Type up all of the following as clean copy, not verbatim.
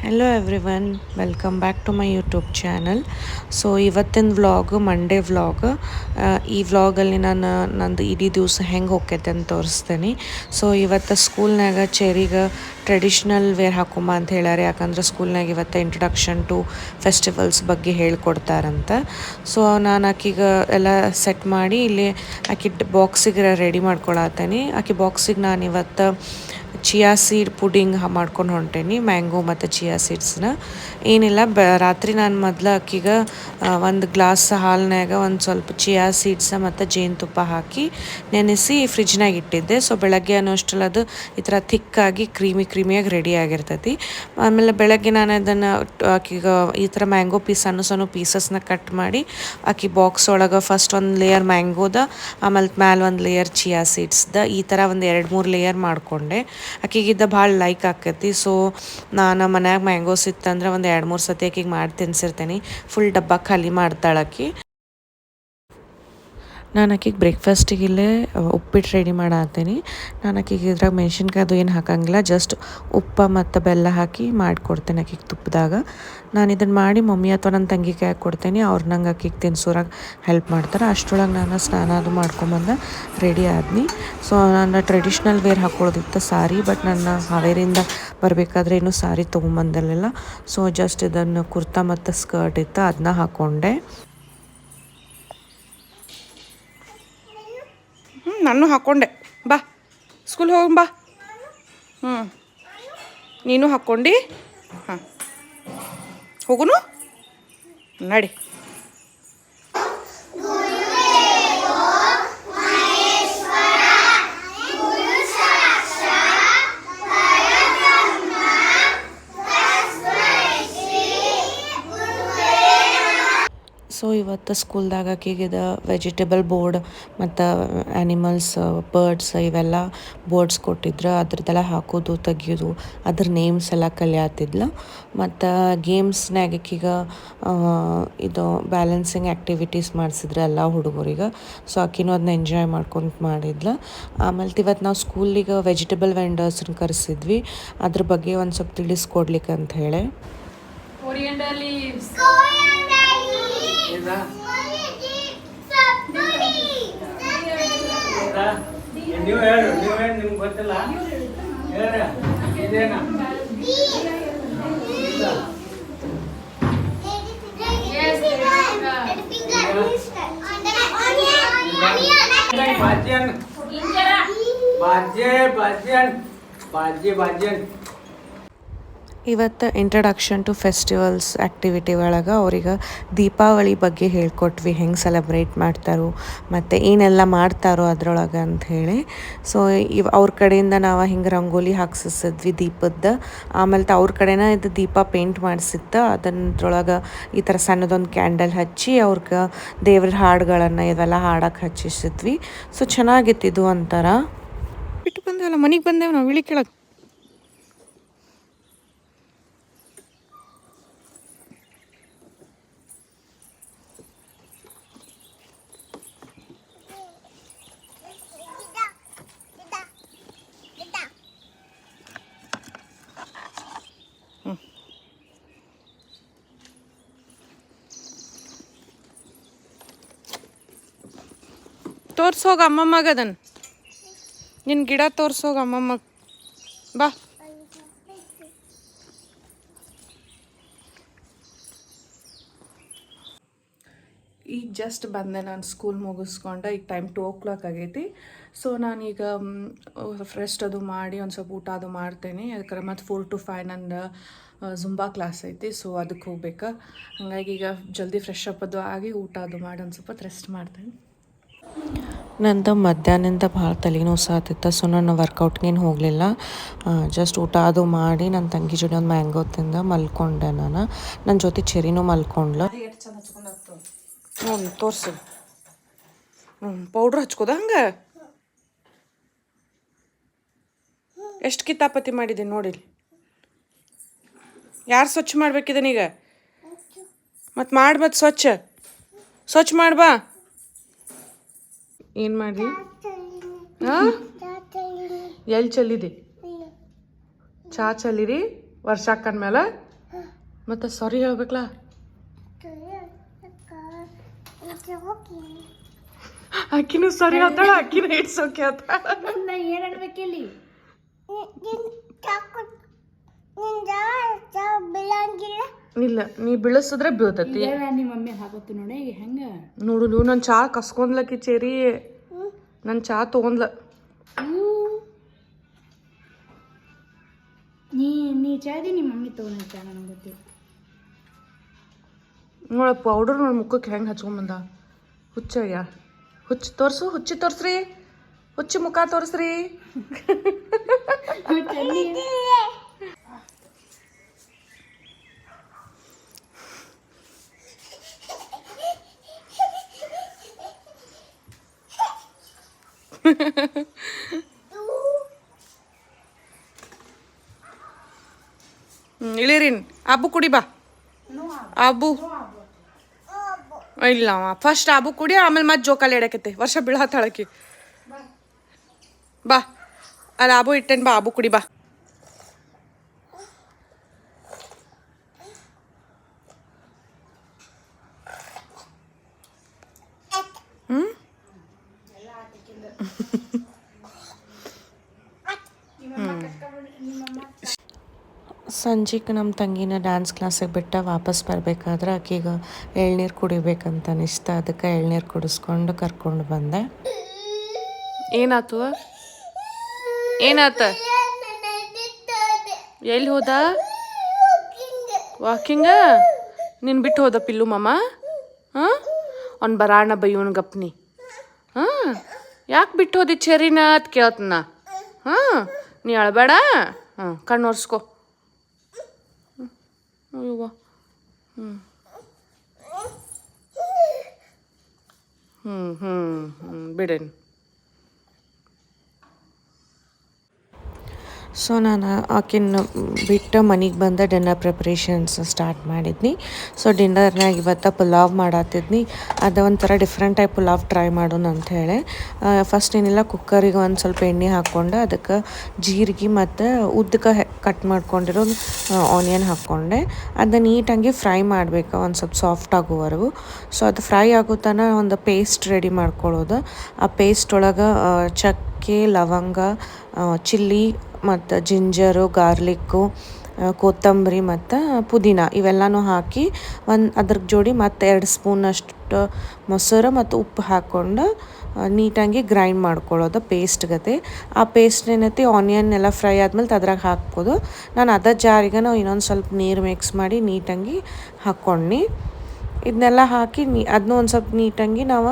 Hello everyone, welcome back to my YouTube channel. So ಇವತ್ತಿನ vlog Monday vlog. ಈ ವ್ಲಾಗಲ್ಲಿ ನಾನು ನಂದು ಇಡೀ ದಿವಸ ಹೆಂಗೆ ಹೋಗ್ತೈತೆ ಅಂತ ತೋರಿಸ್ತೇನೆ. ಸೊ ಇವತ್ತು ಸ್ಕೂಲ್ನಾಗ ಚೆರಿಗೆ ಟ್ರೆಡಿಷ್ನಲ್ ವೇರ್ ಹಾಕೊಂಬ ಅಂತ ಹೇಳ್ಯಾರ. ಯಾಕಂದ್ರೆ ಸ್ಕೂಲ್ನಾಗ ಇವತ್ತು ಇಂಟ್ರಡಕ್ಷನ್ ಟು ಫೆಸ್ಟಿವಲ್ಸ್ ಬಗ್ಗೆ ಹೇಳ್ಕೊಡ್ತಾರಂತ. ಸೊ ನಾನು ಆಕಿಗೆ ಎಲ್ಲ ಸೆಟ್ ಮಾಡಿ ಇಲ್ಲಿ ಆಕಿ ಬಾಕ್ಸಿಗೆ ರೆಡಿ ಮಾಡ್ಕೊಳತ್ತೇನೆ. ಆಕಿ ಬಾಕ್ಸಿಗೆ ನಾನು ಇವತ್ತು ಚಿಯಾ ಸೀಡ್ ಪುಡಿಂಗ್ ಮಾಡ್ಕೊಂಡು ಹೊಂಟೇನಿ. ಮ್ಯಾಂಗೋ ಮತ್ತು ಚಿಯಾ ಸೀಡ್ಸ್ನ ಏನಿಲ್ಲ, ರಾತ್ರಿ ನಾನು ಮೊದಲು ಅಕ್ಕಿಗೆ ಒಂದು ಗ್ಲಾಸ್ ಹಾಲಿನಾಗ ಒಂದು ಸ್ವಲ್ಪ ಚಿಯಾ ಸೀಡ್ಸ ಮತ್ತು ಜೇನುತುಪ್ಪ ಹಾಕಿ ನೆನೆಸಿ ಫ್ರಿಜ್ನಾಗ ಇಟ್ಟಿದ್ದೆ. ಸೊ ಬೆಳಗ್ಗೆ ಅನ್ನೋಷ್ಟರಲ್ಲಿ ಅದು ಈ ಥರ ಥಿಕ್ಕಾಗಿ ಕ್ರೀಮಿಯಾಗಿ ರೆಡಿ ಆಗಿರ್ತೈತಿ. ಆಮೇಲೆ ಬೆಳಗ್ಗೆ ನಾನು ಅದನ್ನು ಆಕಿಗೆ ಈ ಥರ ಮ್ಯಾಂಗೋ ಸಣ್ಣ ಪೀಸಸ್ನ ಕಟ್ ಮಾಡಿ ಆಕಿ ಬಾಕ್ಸ್ ಒಳಗೆ ಫಸ್ಟ್ ಒಂದು ಲೇಯರ್ ಮ್ಯಾಂಗೋದ, ಆಮೇಲೆ ಮ್ಯಾಲೆ ಒಂದು ಲೇಯರ್ ಚಿಯಾ ಸೀಡ್ಸ್ದ, ಈ ಥರ ಒಂದು 2-3 ಲೇಯರ್ ಮಾಡಿಕೊಂಡೆ. ಆಕಿಗಿದ್ದ ಭಾಳ ಲೈಕ್ ಆಕೈತಿ. ಸೊ ನಾನು ಮನ್ಯಾಗ ಮ್ಯಾಂಗೋಸ್ ಇತ್ತಂದ್ರೆ ಒಂದು 2-3 ಸತಿ ಆಕಿಗೆ ಮಾಡಿ ತಿನ್ಸಿರ್ತೇನೆ. ಫುಲ್ ಡಬ್ಬ ಖಾಲಿ ಮಾಡ್ತಾಳೆ ಆಕಿ. ನಾನು ಆಕಿಗೆ ಬ್ರೇಕ್ಫಾಸ್ಟಿಗೆ ಇಲ್ಲೇ ಉಪ್ಪಿಟ್ಟು ರೆಡಿ ಮಾಡತ್ತೀನಿ. ನಾನು ಆಕಿಗೆ ಇದ್ರಾಗ ಮೆಣಸಿನ್ಕಾಯಿ ಅದು ಏನು ಹಾಕಂಗಿಲ್ಲ, ಜಸ್ಟ್ ಉಪ್ಪು ಮತ್ತು ಬೆಲ್ಲ ಹಾಕಿ ಮಾಡಿಕೊಡ್ತೇನೆ ಆಕಿಗೆ ತುಪ್ಪದಾಗ. ನಾನು ಇದನ್ನು ಮಾಡಿ ಮಮ್ಮಿ ಅಥವಾ ನನ್ನ ತಂಗಿ ಕೈ ಕೊಡ್ತೇನೆ. ಅವ್ರು ನಂಗೆ ಆಕಿಗೆ ತಿನ್ಸೋರಾಗ ಹೆಲ್ಪ್ ಮಾಡ್ತಾರೆ. ಅಷ್ಟರೊಳಗೆ ನಾನು ಸ್ನಾನ ಅದು ಮಾಡ್ಕೊಂಬಂದು ರೆಡಿ ಆದ್ನಿ. ಸೊ ನಾನು ಟ್ರೆಡಿಷ್ನಲ್ ವೇರ್ ಹಾಕೊಳ್ಳೋದಿತ್ತು ಸಾರಿ, ಬಟ್ ನನ್ನ ಹಾವೇರಿಂದ ಬರಬೇಕಾದ್ರೆ ಇನ್ನೂ ಸಾರಿ ತೊಗೊಂಬಂದಿರಲಿಲ್ಲ. ಸೊ ಜಸ್ಟ್ ಇದನ್ನು ಕುರ್ತಾ ಮತ್ತು ಸ್ಕರ್ಟ್ ಇತ್ತು, ಅದನ್ನ ಹಾಕ್ಕೊಂಡೆ. ನಾನು ಹಾಕ್ಕೊಂಡೆ. ಬಾ ಸ್ಕೂಲ್ ಹೋಗಿ ಬಾ. ನೀನು ಹಾಕ್ಕೊಂಡು ಹಾಂ ಹೋಗುನು ನಡಿ. ಸೊ ಇವತ್ತು ಸ್ಕೂಲ್ದಾಗ ಆಕಿಗಿದ ವೆಜಿಟೇಬಲ್ ಬೋರ್ಡ್ ಮತ್ತು ಆ್ಯನಿಮಲ್ಸ್, ಬರ್ಡ್ಸ್ ಇವೆಲ್ಲ ಬೋರ್ಡ್ಸ್ ಕೊಟ್ಟಿದ್ರು. ಅದ್ರದ್ದೆಲ್ಲ ಹಾಕೋದು ತೆಗಿಯೋದು, ಅದ್ರ ನೇಮ್ಸ್ ಎಲ್ಲ ಕಲಿಯಾತಿದ್ಲು. ಮತ್ತು ಗೇಮ್ಸ್ನಾಗ ಆಕಿಗೆ ಇದು ಬ್ಯಾಲೆನ್ಸಿಂಗ್ ಆ್ಯಕ್ಟಿವಿಟೀಸ್ ಮಾಡಿಸಿದ್ರು ಎಲ್ಲ ಹುಡುಗರಿಗೆ. ಸೊ ಆಕಿನೂ ಅದನ್ನ ಎಂಜಾಯ್ ಮಾಡ್ಕೊಂಡು ಮಾಡಿದ್ಲು. ಆಮೇಲೆ ಇವತ್ತು ನಾವು ಸ್ಕೂಲಿಗೆ ವೆಜಿಟೇಬಲ್ ವೆಂಡರ್ಸ್ನ ಕರೆಸಿದ್ವಿ. ಅದ್ರ ಬಗ್ಗೆ ಒಂದು ಸ್ವಲ್ಪ ತಿಳಿಸ್ಕೊಡ್ಲಿಕ್ಕೆ ಅಂತ ಹೇಳಿ. ನೀವು ಹೇಳಿ ನಿಮ್ಗೆ ಗೊತ್ತಿಲ್ಲ ಇದೇನಾ ಭಾಜ್ಯನ್ ಇವತ್ತು ಇಂಟ್ರಡಕ್ಷನ್ ಟು ಫೆಸ್ಟಿವಲ್ಸ್ ಆ್ಯಕ್ಟಿವಿಟಿ ಒಳಗೆ ಅವ್ರಿಗೆ ದೀಪಾವಳಿ ಬಗ್ಗೆ ಹೇಳ್ಕೊಟ್ವಿ, ಹೆಂಗೆ ಸೆಲೆಬ್ರೇಟ್ ಮಾಡ್ತಾರೋ ಮತ್ತು ಏನೆಲ್ಲ ಮಾಡ್ತಾರೋ ಅದರೊಳಗೆ ಅಂಥೇಳಿ. ಸೊ ಅವ್ರ ಕಡೆಯಿಂದ ನಾವು ಹಿಂಗೆ ರಂಗೋಲಿ ಹಾಕ್ಸಿದ್ವಿ ದೀಪದ್ದು. ಆಮೇಲೆ ಅವ್ರ ಕಡೆನೇ ಇದು ದೀಪ ಪೇಂಟ್ ಮಾಡಿಸಿತ್ತು. ಅದರೊಳಗೆ ಈ ಥರ ಸಣ್ಣದೊಂದು ಕ್ಯಾಂಡಲ್ ಹಚ್ಚಿ ಅವ್ರಿಗೆ ದೇವ್ರ ಹಾಡುಗಳನ್ನು ಇವೆಲ್ಲ ಹಾಡಕ್ಕೆ ಹಚ್ಚಿಸಿದ್ವಿ. ಸೊ ಚೆನ್ನಾಗಿತ್ತಿದ್ದು ಒಂಥರ. ಬಿಟ್ಟು ಬಂದೇವಲ್ಲ, ಮನೆಗೆ ಬಂದೇವು ನಾವು ಇಳಿ ಕೆಳಗೆ. ತೋರ್ಸೋಗ ಅಮ್ಮಮ್ಮಗೆ ಅದನ್ನು, ನಿನ್ನ ಗಿಡ ತೋರ್ಸೋಗ ಅಮ್ಮಮ್ಮ. ಬಾ ಈಗ ಜಸ್ಟ್ ಬಂದೆ ನಾನು ಸ್ಕೂಲ್ ಮುಗಿಸ್ಕೊಂಡೆ. ಈಗ ಟೈಮ್ 2 o'clock ಆಗೈತಿ. ಸೊ ನಾನೀಗ ಫ್ರೆಶ್ ಅದು ಮಾಡಿ ಒಂದು ಸ್ವಲ್ಪ ಊಟ ಅದು ಮಾಡ್ತೇನೆ. ಯಾಕಂದ್ರೆ ಮತ್ತು 4 to 5 ನನ್ನ ಜುಂಬಾ ಕ್ಲಾಸ್ ಐತಿ. ಸೊ ಅದಕ್ಕೆ ಹೋಗ್ಬೇಕು. ಹಾಗಾಗಿ ಈಗ ಜಲ್ದಿ ಫ್ರೆಶ್ ಅಪ್ ಅದು ಆಗಿ ಊಟ ಅದು ಮಾಡಿ ಒಂದು ಸ್ವಲ್ಪ ರೆಸ್ಟ್ ಮಾಡ್ತೇನೆ. ನಂದು ಮಧ್ಯಾಹ್ನದಿಂದ ಭಾಳ ತಲೆನೋವು ಸಾತಿತ್ತು. ಸೊ ನಾನು ವರ್ಕೌಟ್ಗೇನು ಹೋಗಲಿಲ್ಲ. ಜಸ್ಟ್ ಊಟ ಅದು ಮಾಡಿ ನನ್ನ ತಂಗಿ ಜೋಡಿ ಒಂದು ಮ್ಯಾಂಗೋ ತಿಂದ ಮಲ್ಕೊಂಡೆ. ನನ್ನ ಜೊತೆ ಚೆರಿನೂ ಮಲ್ಕೊಂಡ್ಲು. ನೋಡಿ ತೋರಿಸು. ಪೌಡ್ರ್ ಹಚ್ಕೋದ ಹಂಗೆ ಎಷ್ಟು ಕಿತಾಪತಿ ಮಾಡಿದ್ದೀನಿ ನೋಡಿಲಿ. ಯಾರು ಸ್ವಚ್ಛ ಮಾಡ್ಬೇಕಿದನೀಗ? ಮತ್ತು ಸ್ವಚ್ಛ ಮಾಡ್ಬಾ. ಏನು ಮಾಡಿ ಹಾಂ ಎಲ್ಲಿ ಚೆಲ್ಲಿದಿ? ಚಾ ಚೆಲ್ಲಿರಿ ವರ್ಷಾಕನ್ ಮೇಲೆ ಮತ್ತು ಸಾರಿ ಹೇಳ್ಬೇಕಲ್ಲ. ಅಕ್ಕಿನೂ ಸಾರಿ ಹೇಳ್ತಾಳ, ಅಕ್ಕಿನ ಇಟ್ಸೋಕೆ ಹೇಳ್ತಾಳ. ಏನು ಹೇಳ್ಬೇಕಿಲ್ಲಿ? ಇಲ್ಲ, ನೀ ಬೀಳಿಸಿದ್ರೆ ಬೀಳ್ತತಿ. ನಿಮ್ಮ ಮಮ್ಮಿ ಹಾಕೋತು ನೋಡಿ ಹೆಂಗ ನೋಡು ನೀವು ನನ್ನ ಚಾ ಕಸ್ಕೊಂಡ್ಲಕ್ಕಿ ಚೇರಿ, ನನ್ನ ಚಾ ತೊಗೊಂಡ್ಲ. ನೀ ಚಾದಿ ನಿಮ್ಮ ಮಮ್ಮಿ ತೊಗೊಂಡ ಚಾ ನನಗೆ ಗೊತ್ತಿಲ್ಲ. ನೋಡ ಪೌಡರ್ ನೋಡಿ ಮುಖಕ್ಕೆ ಹೆಂಗೆ ಹಚ್ಕೊಂಬಂದ. ಹುಚ್ಚಯ್ಯ, ಹುಚ್ಚು ತೋರಿಸು, ಹುಚ್ಚಿ ತೋರಿಸ್ರಿ, ಹುಚ್ಚಿ ಮುಖ ತೋರಿಸ್ರಿ. ಇಳಿರಿನ್ ಅಬ್ಬು ಕುಡಿ ಬಾ. ಅಬ್ಬು ಇಲ್ಲ, ಫಸ್ಟ್ ಅಬ್ಬು ಕುಡಿ, ಆಮೇಲೆ ಮತ್ತೆ ಜೋಕಾಲಿ ಇಡಕತ್ತೆ. ವರ್ಷ ಬೀಳತ್ತಾಳಕಿ. ಬಾ ಅಲ್ಲಿ ಅಬ್ಬು ಇಟ್ಟೇನು, ಬಾ ಅಬ್ಬು ಕುಡಿ ಬಾ. ಸಂಜೆಗೆ ನಮ್ಮ ತಂಗಿನ ಡ್ಯಾನ್ಸ್ ಕ್ಲಾಸಿಗೆ ಬಿಟ್ಟು ವಾಪಸ್ ಬರಬೇಕಾದ್ರೆ ಆಕೆಗೆ ಎಳ್ನೀರು ಕುಡಿಬೇಕಂತ ಅನಿಸ್ತ. ಅದಕ್ಕೆ ಎಳ್ನೀರು ಕುಡಿಸ್ಕೊಂಡು ಕರ್ಕೊಂಡು ಬಂದೆ. ಏನಾತು ಏನಾತ? ಎಲ್ಲಿ ಹೋದ? ವಾಕಿಂಗ? ನೀನು ಬಿಟ್ಟು ಹೋದ ಪಿಲ್ಲು ಮಾಮ? ಹಾಂ, ಅವ್ನು ಬರಾಣ ಬೈಯೋನ್ ಗಪ್ನಿ. ಹಾಂ, ಯಾಕೆ ಬಿಟ್ಟು ಹೋದಿ ಚೇರಿನ ಅಂತ ಕೇಳ್ತನ. ಹಾಂ, ನೀ ಅಳಬೇಡ. ಹಾಂ, ಕಣ್ಣು ಒರೆಸ್ಕೊ. ಅಯ್ಯವ್ವ. ಹ್ಞೂ ಹ್ಞೂ ಹ್ಞೂ ಹ್ಞೂ ಬಿಡೇನು. ಸೊ ನಾನು ಆಕಿನ ಬಿಟ್ಟು ಮನೆಗೆ ಬಂದು ಡಿನ್ನರ್ ಪ್ರಿಪ್ರೇಷನ್ಸ್ ಸ್ಟಾರ್ಟ್ ಮಾಡಿದ್ನಿ. ಸೊ ಡಿನ್ನರ್ನಾಗ ಇವತ್ತು ಪುಲಾವ್ ಮಾಡತ್ತಿದ್ನಿ. ಅದು ಒಂಥರ ಡಿಫ್ರೆಂಟ್ ಟೈಪ್ ಪುಲಾವ್ ಟ್ರೈ ಮಾಡೋಣ ಅಂಥೇಳಿ ಫಸ್ಟ್ ಏನಿಲ್ಲ ಕುಕ್ಕರಿಗೆ ಒಂದು ಸ್ವಲ್ಪ ಎಣ್ಣೆ ಹಾಕ್ಕೊಂಡು ಅದಕ್ಕೆ ಜೀರಿಗೆ ಮತ್ತು ಉದ್ದಕ್ಕೆ ಕಟ್ ಮಾಡ್ಕೊಂಡಿರೋ ಆನಿಯನ್ ಹಾಕ್ಕೊಂಡೆ. ಅದನ್ನ ನೀಟಾಗಿ ಫ್ರೈ ಮಾಡಬೇಕು ಒಂದು ಸ್ವಲ್ಪ ಸಾಫ್ಟ್ ಆಗೋವರೆಗೂ. ಸೊ ಅದು ಫ್ರೈ ಆಗೋ ತನಕ ಒಂದು ಪೇಸ್ಟ್ ರೆಡಿ ಮಾಡ್ಕೊಳ್ಳೋದು. ಆ ಪೇಸ್ಟ್ ಒಳಗೆ ಚಕ್ಕೆ, ಲವಂಗ, ಚಿಲ್ಲಿ ಮತ್ತು ಜಿಂಜರು, ಗಾರ್ಲಿಕ್ಕು, ಕೊತ್ತಂಬರಿ ಮತ್ತು ಪುದೀನ ಇವೆಲ್ಲನೂ ಹಾಕಿ ಅದ್ರ ಜೋಡಿ ಮತ್ತು 2 ಸ್ಪೂನಷ್ಟು ಮೊಸರು ಮತ್ತು ಉಪ್ಪು ಹಾಕ್ಕೊಂಡು ನೀಟಾಗಿ ಗ್ರೈಂಡ್ ಮಾಡ್ಕೊಳ್ಳೋದು ಪೇಸ್ಟ್ ಗತೆ. ಆ ಪೇಸ್ಟ್ ಏನೈತಿ ಆನಿಯನ್ ಎಲ್ಲ ಫ್ರೈ ಆದ್ಮೇಲೆ ಅದ್ರಾಗ ಹಾಕ್ಬೋದು. ನಾನು ಅದ ಜಾರಿಗೆ ಇನ್ನೊಂದು ಸ್ವಲ್ಪ ನೀರು ಮಿಕ್ಸ್ ಮಾಡಿ ನೀಟಾಗಿ ಹಾಕ್ಕೊಂಡು ಇದನ್ನೆಲ್ಲ ಹಾಕಿ ಅದನ್ನೂ ಒಂದು ಸ್ವಲ್ಪ ನೀಟಾಗಿ ನಾವು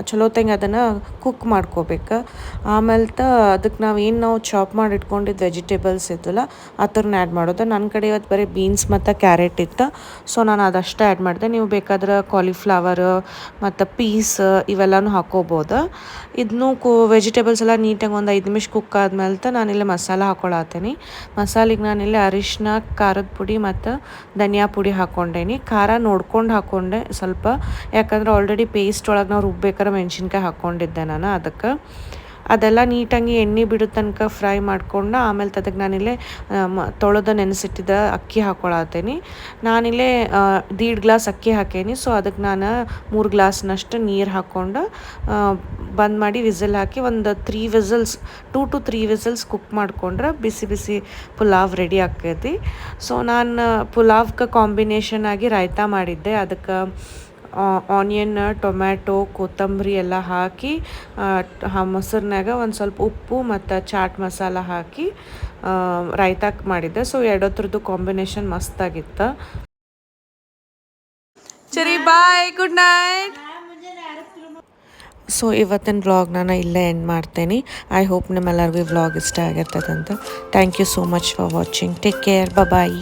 ಚಲೋತ್ತಂಗೆ ಅದನ್ನು ಕುಕ್ ಮಾಡ್ಕೋಬೇಕು. ಆಮೇಲೆ ಅದಕ್ಕೆ ನಾವು ಚಾಪ್ ಮಾಡಿ ಇಟ್ಕೊಂಡಿದ್ದು ವೆಜಿಟೇಬಲ್ಸ್ ಇತ್ತಲ್ಲ ಆ ಥರನ ಆ್ಯಡ್ ಮಾಡೋದು. ನನ್ನ ಕಡೆ ಇವತ್ತು ಬರೀ ಬೀನ್ಸ್ ಮತ್ತು ಕ್ಯಾರೆಟ್ ಇತ್ತು, ಸೊ ನಾನು ಅದಷ್ಟೇ ಆ್ಯಡ್ ಮಾಡಿದೆ. ನೀವು ಬೇಕಾದ್ರೆ ಕಾಲಿಫ್ಲವರ್ ಮತ್ತು ಪೀಸ್ ಇವೆಲ್ಲನೂ ಹಾಕೋಬೋದು. ಇದನ್ನು ವೆಜಿಟೇಬಲ್ಸ್ ಎಲ್ಲ ನೀಟಾಗಿ ಒಂದು 5 ನಿಮಿಷ ಕುಕ್ ಆದ್ಮೇಲೆ ನಾನಿಲ್ಲಿ ಮಸಾಲ ಹಾಕ್ಕೊಳತ್ತೀನಿ. ಮಸಾಲೆಗೆ ನಾನಿಲ್ಲಿ ಅರಿಶಿನ, ಖಾರದ ಪುಡಿ ಮತ್ತು ಧನಿಯಾ ಪುಡಿ ಹಾಕ್ಕೊಂಡೇನಿ. ಖಾರ ನೋಡ್ಕೊಂಡು ಹಾಕ್ಕೊಂಡೆ ಸ್ವಲ್ಪ, ಯಾಕಂದ್ರೆ ಆಲ್ರೆಡಿ ಪೇಸ್ಟ್ ಒಳಗೆ ನಾವು ರುಬ್ಬೇಕಾದ್ರೆ ಮೆಣಸಿನ್ಕಾಯಿ ಹಾಕ್ಕೊಂಡಿದ್ದೆ ನಾನು. ಅದಕ್ಕೆ ಅದೆಲ್ಲ ನೀಟಾಗಿ ಎಣ್ಣೆ ಬಿಡೋ ತನಕ ಫ್ರೈ ಮಾಡ್ಕೊಂಡು ಆಮೇಲೆ ಅದಕ್ಕೆ ನಾನಿಲ್ಲೇ ತೊಳೆದು ನೆನೆಸಿಟ್ಟಿದ್ದ ಅಕ್ಕಿ ಹಾಕ್ಕೊಳತ್ತೀನಿ. ನಾನಿಲ್ಲೇ 1.5 ಗ್ಲಾಸ್ ಅಕ್ಕಿ ಹಾಕೇನಿ. ಸೊ ಅದಕ್ಕೆ ನಾನು 3 ಗ್ಲಾಸ್ನಷ್ಟು ನೀರು ಹಾಕ್ಕೊಂಡು ಬಂದ್ ಮಾಡಿ ವಿಸಿಲ್ ಹಾಕಿ ಒಂದು 2 to 3 ವಿಸಲ್ಸ್ ಕುಕ್ ಮಾಡ್ಕೊಂಡ್ರೆ ಬಿಸಿ ಬಿಸಿ ಪುಲಾವ್ ರೆಡಿ ಆಕೈತಿ. ಸೊ ನಾನು ಪುಲಾವ್ಗೆ ಕಾಂಬಿನೇಷನ್ ಆಗಿ ರಾಯ್ತಾ ಮಾಡಿದ್ದೆ. ಅದಕ್ಕೆ ಆನಿಯನ್, ಟೊಮ್ಯಾಟೊ, ಕೊತ್ತಂಬರಿ ಎಲ್ಲ ಹಾಕಿ ಮೊಸರಿನಾಗ ಒಂದು ಸ್ವಲ್ಪ ಉಪ್ಪು ಮತ್ತು ಚಾಟ್ ಮಸಾಲ ಹಾಕಿ ರಾಯ್ತಾ ಮಾಡಿದ್ದೆ. ಸೊ ಎರಡತ್ರದ್ದು ಕಾಂಬಿನೇಷನ್ ಮಸ್ತಾಗಿತ್ತು. ಸರಿ, ಬಾಯ್, ಗುಡ್ ನೈಟ್. ಸೊ ಇವತ್ತಿನ ವ್ಲಾಗ್ ನಾನು ಇಲ್ಲೇ ಎಂಡ್ ಮಾಡ್ತೇನೆ. ಐ ಹೋಪ್ ನಿಮ್ಮೆಲ್ಲರಿಗೂ ಈ ವ್ಲಾಗ್ ಇಷ್ಟ ಆಗಿರ್ತದಂತ. Thank you so much for watching. Take care, bye.